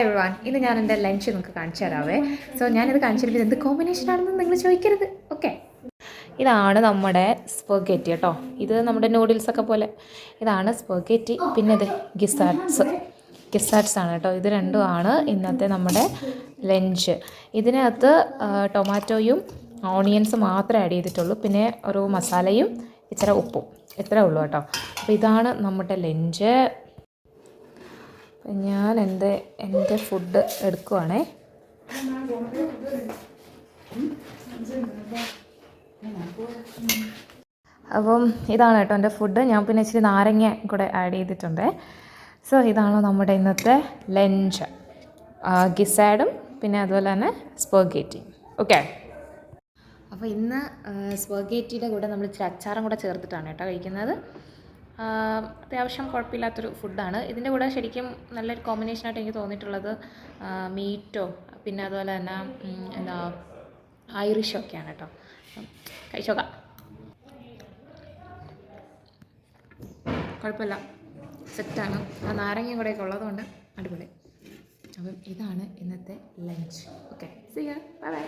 Everyone, ഇന്ന് ഞാൻ എൻ്റെ ലഞ്ച് നിങ്ങൾക്ക് കാണിച്ചു തരാവേ. സോ ഞാനിത് കാണിച്ചിട്ട് എന്ത് കോമ്പിനേഷൻ ആണെന്ന് നിങ്ങൾ ചോദിക്കരുത്. ഓക്കെ, ഇതാണ് നമ്മുടെ സ്പഗേറ്റി കേട്ടോ. ഇത് നമ്മുടെ നൂഡിൽസൊക്കെ പോലെ ഇതാണ് സ്പഗേറ്റി. പിന്നെ ഇത് ഗിസാർട്സ് ആണ് കേട്ടോ. ഇത് രണ്ടുമാണ് ഇന്നത്തെ നമ്മുടെ ലഞ്ച്. ഇതിനകത്ത് ടൊമാറ്റോയും ഓണിയൻസ് മാത്രമേ ആഡ് ചെയ്തിട്ടുള്ളൂ. പിന്നെ ഒരു മസാലയും ഇച്ചിരി ഉപ്പും, ഇത്രേ ഉള്ളൂ കേട്ടോ. അപ്പോൾ ഇതാണ് നമ്മുടെ ലഞ്ച്. ഞാൻ എൻ്റെ ഫുഡ് എടുക്കുവാണേ. അപ്പം ഇതാണ് കേട്ടോ എൻ്റെ ഫുഡ്. ഞാൻ പിന്നെ ഇച്ചിരി നാരങ്ങ കൂടെ ആഡ് ചെയ്തിട്ടുണ്ട്. സോ ഇതാണ് നമ്മുടെ ഇന്നത്തെ ലഞ്ച്. ഗിസാഡും പിന്നെ അതുപോലെ തന്നെ സ്പഗേറ്റി. ഓക്കെ, അപ്പോൾ ഇന്ന് സ്പഗേറ്റിയുടെ കൂടെ നമ്മൾ ഇച്ചിരി അച്ചാറും കൂടെ ചേർത്തിട്ടാണ് കേട്ടോ കഴിക്കുന്നത്. അത്യാവശ്യം കുഴപ്പമില്ലാത്തൊരു ഫുഡാണ്. ഇതിൻ്റെ കൂടെ ശരിക്കും നല്ലൊരു കോമ്പിനേഷനായിട്ട് എനിക്ക് തോന്നിയിട്ടുള്ളത് മീറ്റോ പിന്നെ അതുപോലെ തന്നെ എന്താ ഐറിഷോ ഒക്കെയാണ് കേട്ടോ. കഴിച്ചോക്കാം, കുഴപ്പമില്ല, സെറ്റാണ്. ആ നാരങ്ങയും കൂടെയൊക്കെ ഉള്ളതുകൊണ്ട് അടിപൊളി. അപ്പം ഇതാണ് ഇന്നത്തെ lunch. Okay, see you, bye by.